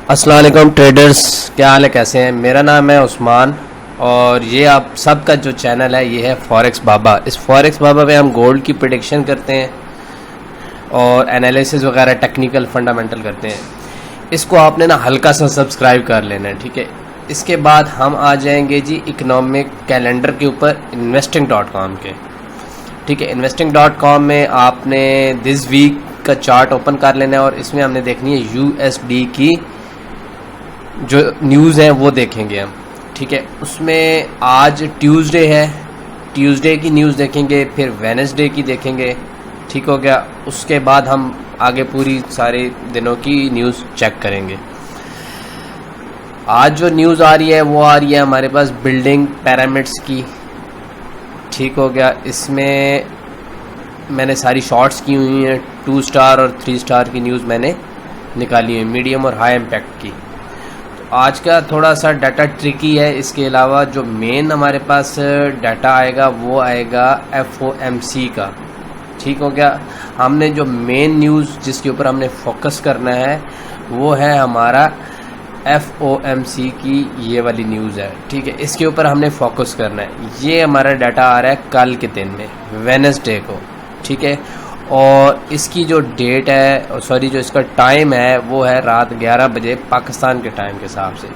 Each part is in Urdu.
السلام علیکم ٹریڈرز، کیا حال ہے؟ کیسے ہیں؟ میرا نام ہے عثمان اور یہ آپ سب کا جو چینل ہے یہ ہے فوریکس بابا۔ اس فوریکس بابا پہ ہم گولڈ کی پریڈکشن کرتے ہیں اور انالیسز وغیرہ ٹیکنیکل فنڈامنٹل کرتے ہیں۔ اس کو آپ نے نا ہلکا سا سبسکرائب کر لینا ہے، ٹھیک ہے؟ اس کے بعد ہم آ جائیں گے جی اکنامک کیلنڈر کے اوپر investing.com کے، ٹھیک ہے؟ investing.com میں آپ نے دس ویک کا چارٹ اوپن کر لینا ہے اور اس میں ہم نے دیکھنی ہے USD کی جو نیوز ہیں وہ دیکھیں گے ہم، ٹھیک ہے؟ اس میں آج ٹیوزڈے ہے، ٹیوزڈے کی نیوز دیکھیں گے، پھر وینسڈے کی دیکھیں گے، ٹھیک ہو گیا؟ اس کے بعد ہم آگے پوری سارے دنوں کی نیوز چیک کریں گے۔ آج جو نیوز آ رہی ہے وہ آ رہی ہے ہمارے پاس بلڈنگ پیرامڈس کی، ٹھیک ہو گیا؟ اس میں نے ساری شارٹس کی ہوئی ہیں، 2 سٹار اور 3 سٹار کی نیوز میں نے نکالی ہے، میڈیم اور ہائی امپیکٹ کی۔ آج کا تھوڑا سا ڈیٹا ٹرکی ہے، اس کے علاوہ جو مین ہمارے پاس ڈیٹا آئے گا وہ آئے گا FOMC کا، ٹھیک ہو گیا؟ ہم نے جو مین نیوز جس کے اوپر ہم نے فوکس کرنا ہے وہ ہے ہمارا FOMC کی یہ والی نیوز ہے، ٹھیک ہے؟ اس کے اوپر ہم نے فوکس کرنا ہے۔ یہ ہمارا ڈیٹا آ رہا ہے کل کے دن میں، وینسڈے کو، ٹھیک ہے؟ اور اس کی جو ڈیٹ ہے جو اس کا ٹائم ہے وہ ہے رات 11 بجے پاکستان کے ٹائم کے حساب سے۔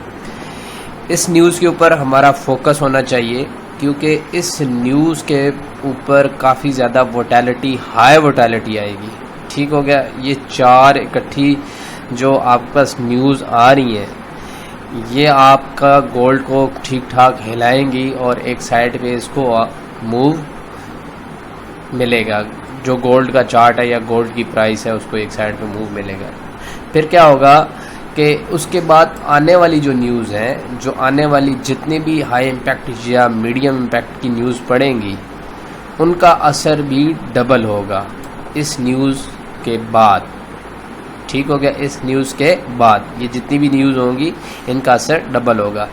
اس نیوز کے اوپر ہمارا فوکس ہونا چاہیے کیونکہ اس نیوز کے اوپر کافی زیادہ ووٹیلٹی، ہائی ووٹیلٹی آئے گی، ٹھیک ہو گیا؟ یہ 4 اکٹھی جو آپ کے پاس نیوز آ رہی ہیں یہ آپ کا گولڈ کو ٹھیک ٹھاک ہلائیں گی اور ایک سائڈ پہ اس کو موو ملے گا۔ جو گولڈ کا چارٹ ہے یا گولڈ کی پرائس ہے اس کو ایک سائڈ پہ موو ملے گا۔ پھر کیا ہوگا کہ اس کے بعد آنے والی جو نیوز ہیں، جو آنے والی جتنے بھی ہائی امپیکٹ یا میڈیم امپیکٹ کی نیوز پڑیں گی ان کا اثر بھی ڈبل ہوگا اس نیوز کے بعد، ٹھیک ہو گیا؟ اس نیوز کے بعد یہ جتنی بھی نیوز ہوں گی ان کا اثر ڈبل ہوگا۔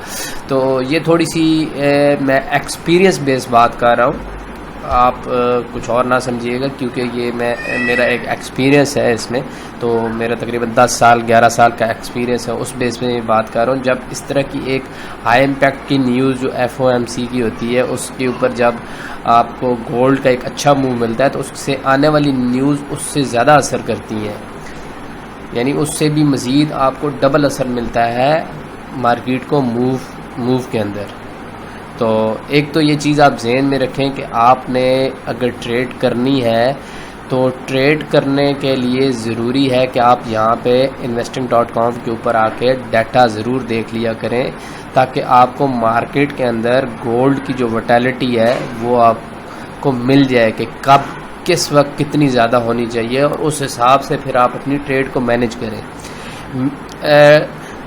تو یہ تھوڑی سی میں ایکسپیرینس بیس بات کر رہا ہوں، آپ کچھ اور نہ سمجھیے گا کیونکہ یہ میرا ایک ایکسپیرینس ہے اس میں، تو میرا تقریباً 10 سال 11 سال کا ایکسپیرینس ہے، اس بیس میں بات کر رہا ہوں۔ جب اس طرح کی ایک ہائی امپیکٹ کی نیوز جو FOMC کی ہوتی ہے اس کے اوپر جب آپ کو گولڈ کا ایک اچھا موو ملتا ہے تو اس سے آنے والی نیوز اس سے زیادہ اثر کرتی ہیں، یعنی اس سے بھی مزید آپ کو ڈبل اثر ملتا ہے مارکیٹ کو موو کے اندر۔ تو ایک تو یہ چیز آپ ذہن میں رکھیں کہ آپ نے اگر ٹریڈ کرنی ہے تو ٹریڈ کرنے کے لیے ضروری ہے کہ آپ یہاں پہ investing.com کے اوپر آ کے ڈیٹا ضرور دیکھ لیا کریں تاکہ آپ کو مارکیٹ کے اندر گولڈ کی جو وٹیلٹی ہے وہ آپ کو مل جائے کہ کب کس وقت کتنی زیادہ ہونی چاہیے اور اس حساب سے پھر آپ اپنی ٹریڈ کو مینج کریں۔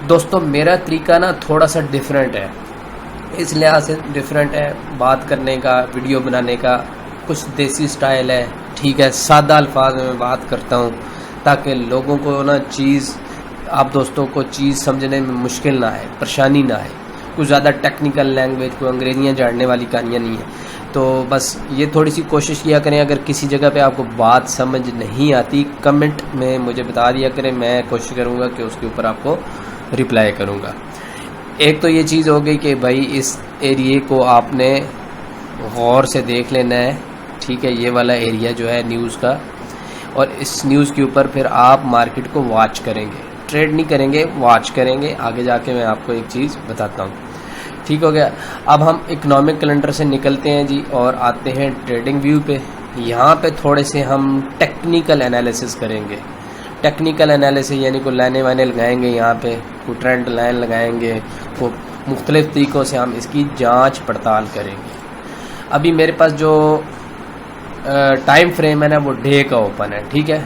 دوستو میرا طریقہ نا تھوڑا سا ڈیفرنٹ ہے، اس لحاظ سے ڈیفرنٹ ہے بات کرنے کا، ویڈیو بنانے کا، کچھ دیسی سٹائل ہے، ٹھیک ہے؟ سادہ الفاظ میں بات کرتا ہوں تاکہ لوگوں کو نا آپ دوستوں کو چیز سمجھنے میں مشکل نہ آئے، پریشانی نہ آئے۔ کچھ زیادہ ٹیکنیکل لینگویج، کوئی انگریزیاں جاننے والی کہانیاں نہیں ہیں، تو بس یہ تھوڑی سی کوشش کیا کریں۔ اگر کسی جگہ پہ آپ کو بات سمجھ نہیں آتی کمنٹ میں مجھے بتا دیا کریں، میں کوشش کروں گا کہ اس کے اوپر آپ کو رپلائی کروں گا۔ ایک تو یہ چیز ہو گئی کہ بھائی اس ایریے کو آپ نے غور سے دیکھ لینا ہے، ٹھیک ہے؟ یہ والا ایریا جو ہے نیوز کا، اور اس نیوز کے اوپر پھر آپ مارکیٹ کو واچ کریں گے، ٹریڈ نہیں کریں گے، واچ کریں گے۔ آگے جا کے میں آپ کو ایک چیز بتاتا ہوں، ٹھیک ہو گیا؟ اب ہم اکنامک کیلنڈر سے نکلتے ہیں جی اور آتے ہیں ٹریڈنگ ویو پہ۔ یہاں پہ تھوڑے سے ہم ٹیکنیکل انالیسس کریں گے۔ ٹیکنیکل انالیسس یعنی کوئی لائنیں وائنیں لگائیں گے، یہاں پہ کوئی ٹرینڈ لائن لگائیں گے، کو مختلف طریقوں سے ہم اس کی جانچ پڑتال کریں گے۔ ابھی میرے پاس جو ٹائم فریم ہے نا وہ ڈے کا اوپن ہے، ٹھیک ہے؟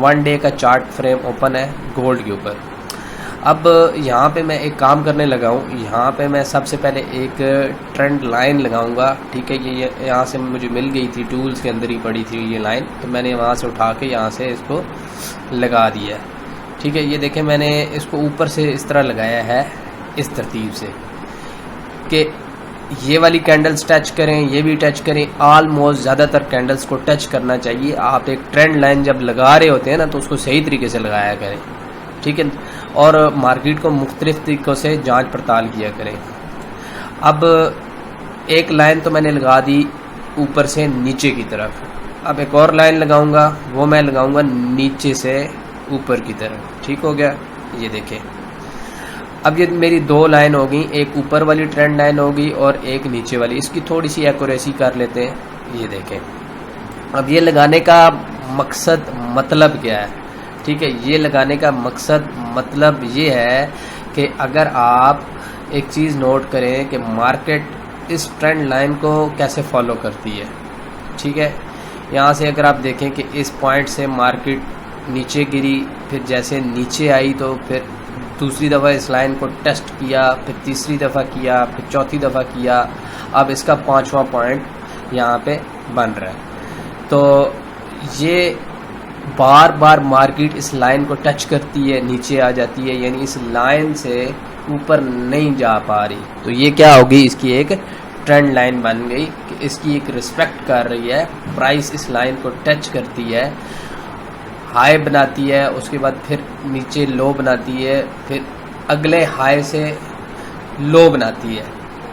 1 ڈے کا چارٹ فریم اوپن ہے گولڈ کے اوپر۔ اب یہاں پہ میں ایک کام کرنے لگا ہوں، یہاں پہ میں سب سے پہلے ایک ٹرینڈ لائن لگاؤں گا، ٹھیک ہے؟ یہ یہاں سے مجھے مل گئی تھی، ٹولز کے اندر ہی پڑی تھی یہ لائن، تو میں نے وہاں سے اٹھا کے یہاں سے اس کو لگا دیا ہے، ٹھیک ہے؟ یہ دیکھیں میں نے اس کو اوپر سے اس طرح لگایا ہے، اس ترتیب سے کہ یہ والی کینڈلز ٹچ کریں، یہ بھی ٹچ کریں، آلموسٹ زیادہ تر کینڈلز کو ٹچ کرنا چاہیے۔ آپ ایک ٹرینڈ لائن جب لگا رہے ہوتے ہیں نا تو اس کو صحیح طریقے سے لگایا کریں، ٹھیک ہے؟ اور مارکیٹ کو مختلف طریقوں سے جانچ پڑتال کیا کریں. اب ایک لائن تو میں نے لگا دی اوپر سے نیچے کی طرف. اب ایک اور لائن لگاؤں گا, وہ میں لگاؤں گا نیچے سے اوپر کی طرف. ٹھیک ہو گیا, یہ دیکھیں. اب یہ میری دو لائن ہوگی, ایک اوپر والی ٹرینڈ لائن ہوگی اور ایک نیچے والی. اس کی تھوڑی سی ایکوریسی کر لیتے ہیں. یہ دیکھیں. اب یہ لگانے کا مقصد مطلب کیا ہے؟ ٹھیک ہے, یہ لگانے کا مقصد مطلب یہ ہے کہ اگر آپ ایک چیز نوٹ کریں کہ مارکیٹ اس ٹرینڈ لائن کو کیسے فالو کرتی ہے. ٹھیک ہے, یہاں سے اگر آپ دیکھیں کہ اس پوائنٹ سے مارکیٹ نیچے گری, پھر جیسے نیچے آئی تو پھر دوسری دفعہ اس لائن کو ٹیسٹ کیا, پھر تیسری دفعہ کیا, پھر چوتھی دفعہ کیا. اب اس کا 5واں پوائنٹ یہاں پہ بن رہا ہے. تو یہ بار بار مارکیٹ اس لائن کو ٹچ کرتی ہے, نیچے آ جاتی ہے, یعنی اس لائن سے اوپر نہیں جا پا رہی. تو یہ کیا ہوگی, اس کی ایک ٹرینڈ لائن بن گئی کہ اس کی ایک ریسپیکٹ کر رہی ہے. پرائس اس لائن کو ٹچ کرتی ہے, ہائی بناتی ہے, اس کے بعد پھر نیچے لو بناتی ہے, پھر اگلے ہائی سے لو بناتی ہے.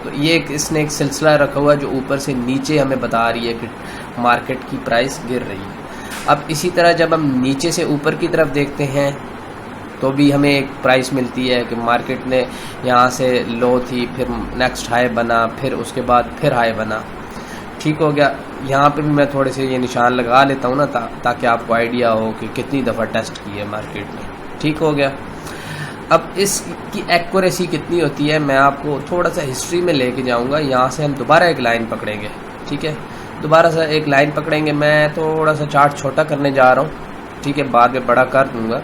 تو یہ اس نے ایک سلسلہ رکھا ہوا جو اوپر سے نیچے ہمیں بتا رہی ہے کہ مارکیٹ کی پرائس گر رہی ہے. اب اسی طرح جب ہم نیچے سے اوپر کی طرف دیکھتے ہیں تو بھی ہمیں ایک پرائس ملتی ہے کہ مارکیٹ نے یہاں سے لو تھی, پھر نیکسٹ ہائی بنا, پھر اس کے بعد پھر ہائی بنا. ٹھیک ہو گیا. یہاں پہ بھی میں تھوڑے سے یہ نشان لگا لیتا ہوں نا تاکہ آپ کو آئیڈیا ہو کہ کتنی دفعہ ٹیسٹ کی ہے مارکیٹ نے. ٹھیک ہو گیا. اب اس کی ایکوریسی کتنی ہوتی ہے میں آپ کو تھوڑا سا ہسٹری میں لے کے جاؤں گا. یہاں سے ہم دوبارہ ایک لائن پکڑیں گے. ٹھیک ہے, دوبارہ سے ایک لائن پکڑیں گے. میں تھوڑا سا چارٹ چھوٹا کرنے جا رہا ہوں. ٹھیک ہے, بعد میں بڑا کر دوں گا.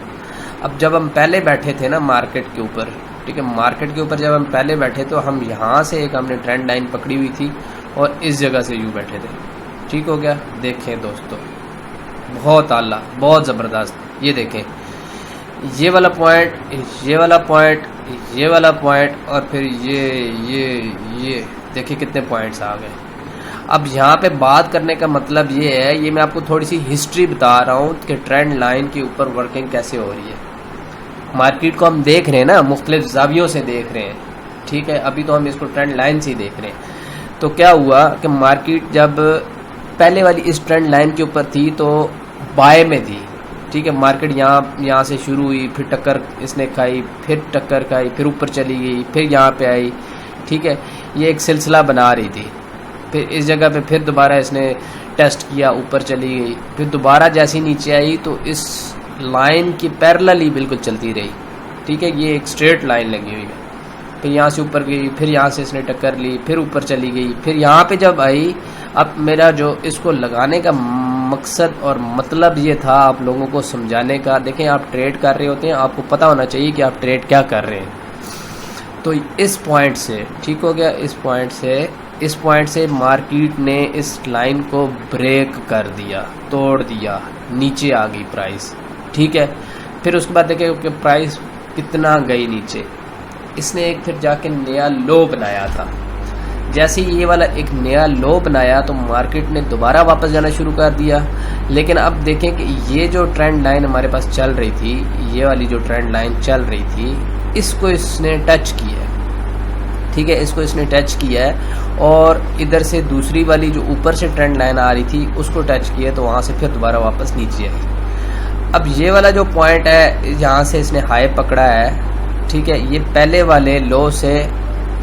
اب جب ہم پہلے بیٹھے تھے نا مارکیٹ کے اوپر, ٹھیک ہے, مارکیٹ کے اوپر جب ہم پہلے بیٹھے تو ہم یہاں سے ایک ہم نے ٹرینڈ لائن پکڑی ہوئی تھی اور اس جگہ سے یوں بیٹھے تھے. ٹھیک ہو گیا. دیکھیں دوستو, بہت اعلیٰ, بہت زبردست. یہ دیکھیں, یہ والا پوائنٹ, یہ والا پوائنٹ, یہ والا پوائنٹ اور پھر یہ دیکھیں کتنے پوائنٹس آ گئے. اب یہاں پہ بات کرنے کا مطلب یہ ہے, یہ میں آپ کو تھوڑی سی ہسٹری بتا رہا ہوں کہ ٹرینڈ لائن کے اوپر ورکنگ کیسے ہو رہی ہے. مارکیٹ کو ہم دیکھ رہے ہیں نا, مختلف زاویوں سے دیکھ رہے ہیں. ٹھیک ہے, ابھی تو ہم اس کو ٹرینڈ لائن سے ہی دیکھ رہے ہیں. تو کیا ہوا کہ مارکیٹ جب پہلے والی اس ٹرینڈ لائن کے اوپر تھی تو بائے میں تھی. ٹھیک ہے, مارکیٹ یہاں سے شروع ہوئی, پھر ٹکر اس نے کھائی, پھر ٹکر کھائی, پھر اوپر چلی گئی, پھر یہاں پہ آئی. ٹھیک ہے, یہ ایک سلسلہ بنا رہی تھی. پھر اس جگہ پہ پھر دوبارہ اس نے ٹیسٹ کیا, اوپر چلی گئی, پھر دوبارہ جیسی نیچے آئی تو اس لائن کی پیرلل ہی بالکل چلتی رہی. ٹھیک ہے, یہ ایک اسٹریٹ لائن لگی ہوئی ہے. پھر یہاں سے اوپر گئی, پھر یہاں سے اس نے ٹکر لی, پھر اوپر چلی گئی, پھر یہاں پہ جب آئی. اب میرا جو اس کو لگانے کا مقصد اور مطلب یہ تھا آپ لوگوں کو سمجھانے کا. دیکھیں, آپ ٹریڈ کر رہے ہوتے ہیں, آپ کو پتہ ہونا چاہیے کہ آپ ٹریڈ کیا کر رہے ہیں. تو اس پوائنٹ سے, ٹھیک ہو گیا, اس پوائنٹ سے مارکیٹ نے اس لائن کو بریک کر دیا, توڑ دیا, نیچے آ گئی پرائس. ٹھیک ہے, پھر اس کے بعد دیکھیں کہ پرائس کتنا گئی نیچے. اس نے ایک پھر جا کے نیا لو بنایا تھا. جیسے ہی یہ والا ایک نیا لو بنایا تو مارکیٹ نے دوبارہ واپس جانا شروع کر دیا. لیکن اب دیکھیں کہ یہ جو ٹرینڈ لائن ہمارے پاس چل رہی تھی, یہ والی جو ٹرینڈ لائن چل رہی تھی, اس کو اس نے ٹچ کیا ہے. ٹھیک ہے, اس کو اس نے ٹچ کیا ہے اور ادھر سے دوسری والی جو اوپر سے ٹرینڈ لائن آ رہی تھی اس کو ٹچ کیا, تو وہاں سے پھر دوبارہ واپس نیچے آئی. اب یہ والا جو پوائنٹ ہے یہاں سے اس نے ہائی پکڑا ہے. ٹھیک ہے, یہ پہلے والے لو سے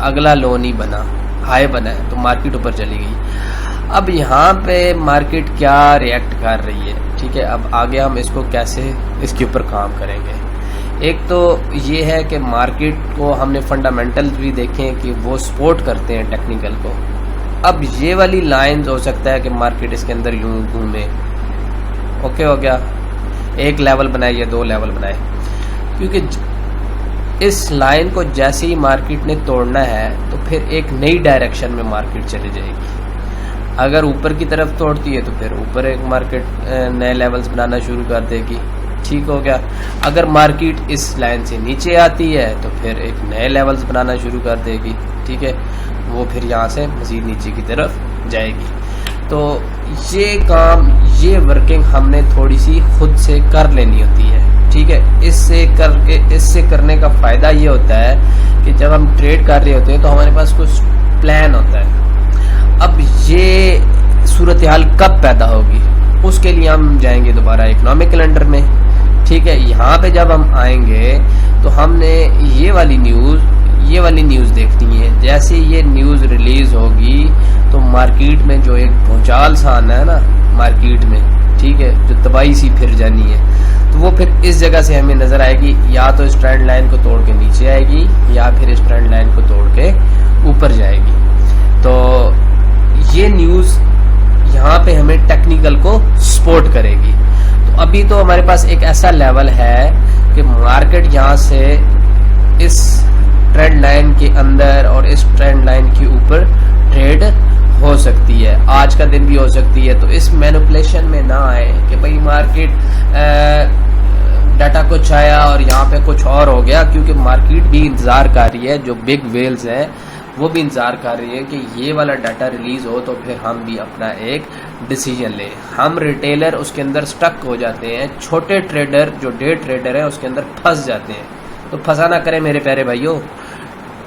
اگلا لو نہیں بنا, ہائی بنا ہے, تو مارکیٹ اوپر چلی گئی. اب یہاں پہ مارکیٹ کیا ریئیکٹ کر رہی ہے. ٹھیک ہے, اب آگے ہم اس کو کیسے اس کے اوپر کام کریں گے. ایک تو یہ ہے کہ مارکیٹ کو ہم نے فنڈامنٹلز بھی دیکھیں کہ وہ سپورٹ کرتے ہیں ٹیکنیکل کو. اب یہ والی لائنز ہو سکتا ہے کہ مارکیٹ اس کے اندر یوں گھومے. اوکے ہو گیا, ایک لیول بنائے یا دو لیول بنائے, کیونکہ اس لائن کو جیسے ہی مارکیٹ نے توڑنا ہے تو پھر ایک نئی ڈائریکشن میں مارکیٹ چلی جائے گی. اگر اوپر کی طرف توڑتی ہے تو پھر اوپر ایک مارکیٹ نئے لیولز بنانا شروع کر دے گی. ٹھیک ہو گیا. اگر مارکیٹ اس لائن سے نیچے آتی ہے تو پھر ایک نئے لیولز بنانا شروع کر دے گی. ٹھیک ہے, وہ پھر یہاں سے مزید نیچے کی طرف جائے گی. تو یہ کام, یہ ورکنگ ہم نے تھوڑی سی خود سے کر لینی ہوتی ہے. ٹھیک ہے. اس سے کرنے کا فائدہ یہ ہوتا ہے کہ جب ہم ٹریڈ کر رہے ہوتے ہیں تو ہمارے پاس کچھ پلان ہوتا ہے. اب یہ صورتحال کب پیدا ہوگی اس کے لیے ہم جائیں گے دوبارہ اکنامک کیلنڈر میں. ٹھیک ہے, یہاں پہ جب ہم آئیں گے تو ہم نے یہ والی نیوز دیکھنی ہے. جیسے یہ نیوز ریلیز ہوگی تو مارکیٹ میں جو ایک بھونچال سا آنا ہے نا مارکیٹ میں, ٹھیک ہے, جو تباہی سی پھر جانی ہے, تو وہ پھر اس جگہ سے ہمیں نظر آئے گی. یا تو اس ٹرینڈ لائن کو توڑ کے نیچے آئے گی یا پھر اس ٹرینڈ لائن کو توڑ کے اوپر جائے گی. تو یہ نیوز یہاں پہ ہمیں ٹیکنیکل کو سپورٹ کرے گی. تو ابھی تو ہمارے پاس ایک ایسا لیول ہے کہ مارکیٹ یہاں سے اس ٹرینڈ لائن کے اندر اور اس ٹرینڈ لائن کے اوپر ٹریڈ ہو سکتی ہے. آج کا دن بھی ہو سکتی ہے. تو اس مینپولیشن میں نہ آئے کہ بھئی مارکیٹ ڈاٹا کچھ آیا اور یہاں پہ کچھ اور ہو گیا, کیونکہ مارکیٹ بھی انتظار کر رہی ہے, جو بگ ویلز ہیں وہ بھی انتظار کر رہی ہے کہ یہ والا ڈاٹا ریلیز ہو تو پھر ہم بھی اپنا ایک ڈیسیجن لیں. ہم ریٹیلر اس کے اندر سٹک ہو جاتے ہیں, چھوٹے ٹریڈر جو ڈے ٹریڈر ہیں اس کے اندر پھنس جاتے ہیں. تو پھنسا نہ کریں میرے پیارے بھائیوں,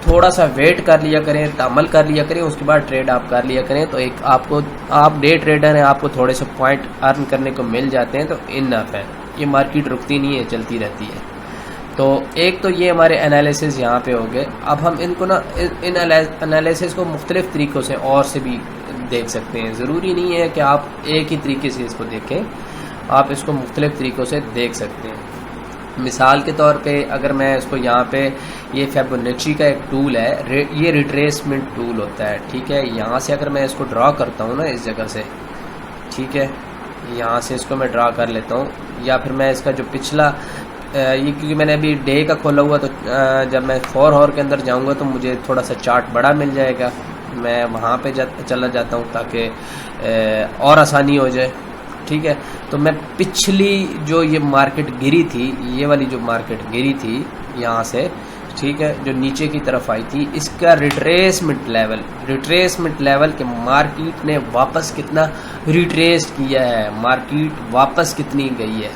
تھوڑا سا ویٹ کر لیا کریں, تامل کر لیا کریں, اس کے بعد ٹریڈ آپ کر لیا کریں. تو ایک آپ ڈے ٹریڈر ہیں, آپ کو تھوڑے سے پوائنٹ ارن کرنے کو مل جاتے ہیں تو انف ہے. یہ مارکیٹ رکتی نہیں ہے, چلتی رہتی ہے. تو ایک تو یہ ہمارے انالیسز یہاں پہ ہو گئے. اب ہم ان کو نا ان انالیسز کو مختلف طریقوں سے اور سے بھی دیکھ سکتے ہیں. ضروری نہیں ہے کہ آپ ایک ہی طریقے سے اس کو دیکھیں, آپ اس کو مختلف طریقوں سے دیکھ سکتے ہیں. مثال کے طور پہ اگر میں اس کو یہاں پہ یہ فیبونیچی کا ایک ٹول ہے, یہ ریٹریسمنٹ ٹول ہوتا ہے. ٹھیک ہے, یہاں سے اگر میں اس کو ڈرا کرتا ہوں نا اس جگہ سے, ٹھیک ہے, یہاں سے اس کو میں ڈرا کر لیتا ہوں, یا پھر میں اس کا جو پچھلا یہ کیونکہ میں نے ابھی ڈے کا کھولا ہوا, تو جب میں 4 ہور کے اندر جاؤں گا تو مجھے تھوڑا سا چارٹ بڑا مل جائے گا. میں وہاں پہ چلا جاتا ہوں تاکہ اور آسانی ہو جائے. ٹھیک ہے, تو میں پچھلی جو یہ مارکیٹ گری تھی, یہ والی جو مارکیٹ گری تھی یہاں سے, ٹھیک ہے, جو نیچے کی طرف آئی تھی, اس کا ریٹریسمنٹ لیول کہ مارکیٹ نے واپس کتنا ریٹریس کیا ہے, مارکیٹ واپس کتنی گئی ہے.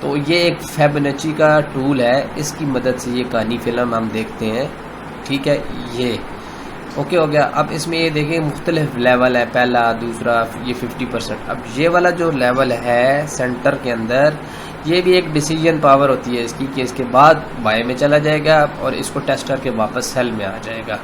تو یہ ایک فیبونیچی کا ٹول ہے, اس کی مدد سے یہ کہانی فلم ہم دیکھتے ہیں. ٹھیک ہے, یہ اوکے ہو گیا. اب اس میں یہ دیکھیں مختلف لیول ہے, پہلا, دوسرا, یہ 50%. اب یہ والا جو لیول ہے سینٹر کے اندر, یہ بھی ایک ڈیسیجن پاور ہوتی ہے اس کی کہ اس کے بعد بائی میں چلا جائے گا اور اس کو ٹیسٹ کر کے واپس سیل میں آ جائے گا.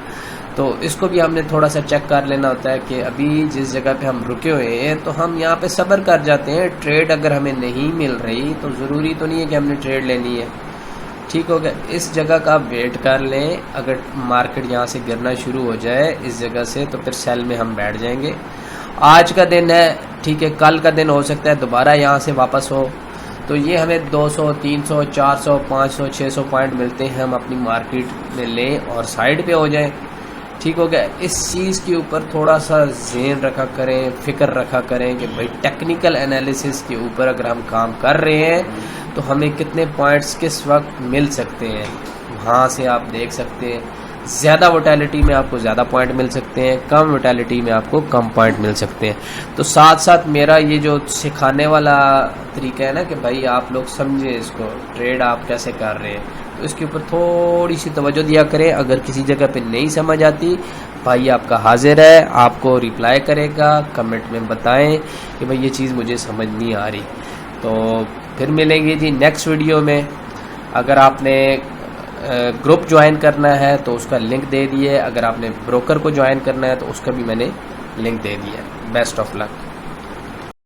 تو اس کو بھی ہم نے تھوڑا سا چیک کر لینا ہوتا ہے کہ ابھی جس جگہ پہ ہم رکے ہوئے ہیں تو ہم یہاں پہ صبر کر جاتے ہیں. ٹریڈ اگر ہمیں نہیں مل رہی تو ضروری تو نہیں ہے کہ ہم نے ٹریڈ لینی ہے. ٹھیک ہو گیا, اس جگہ کا ویٹ کر لیں. اگر مارکیٹ یہاں سے گرنا شروع ہو جائے اس جگہ سے تو پھر سیل میں ہم بیٹھ جائیں گے. آج کا دن ہے, ٹھیک ہے, کل کا دن ہو سکتا ہے دوبارہ یہاں سے واپس ہو, تو یہ ہمیں 200 300 400 500 600 پوائنٹ ملتے ہیں, ہم اپنی مارکیٹ میں لیں اور سائڈ پہ ہو جائیں. ٹھیک ہو گیا. اس چیز کے اوپر تھوڑا سا ذہن رکھا کریں, فکر رکھا کریں کہ بھائی ٹیکنیکل انالیسس کے اوپر اگر ہم کام کر رہے ہیں تو ہمیں کتنے پوائنٹس کس وقت مل سکتے ہیں. وہاں سے آپ دیکھ سکتے ہیں زیادہ ویٹیلٹی میں آپ کو زیادہ پوائنٹ مل سکتے ہیں, کم ویٹیلٹی میں آپ کو کم پوائنٹ مل سکتے ہیں. تو ساتھ ساتھ میرا یہ جو سکھانے والا طریقہ ہے نا کہ بھائی آپ لوگ سمجھیں اس کو, ٹریڈ آپ کیسے کر رہے ہیں, تو اس کے اوپر تھوڑی سی توجہ دیا کریں. اگر کسی جگہ پہ نہیں سمجھ آتی, بھائی آپ کا حاضر ہے, آپ کو ریپلائی کرے گا, کمنٹ میں بتائیں کہ بھائی یہ چیز مجھے سمجھ نہیں آ رہی. تو پھر ملیں گے جی نیکسٹ ویڈیو میں. اگر آپ نے گروپ جوائن کرنا ہے تو اس کا لنک دے دیے, اگر آپ نے بروکر کو جوائن کرنا ہے تو اس کا بھی میں نے لنک دے دیا. Best of look.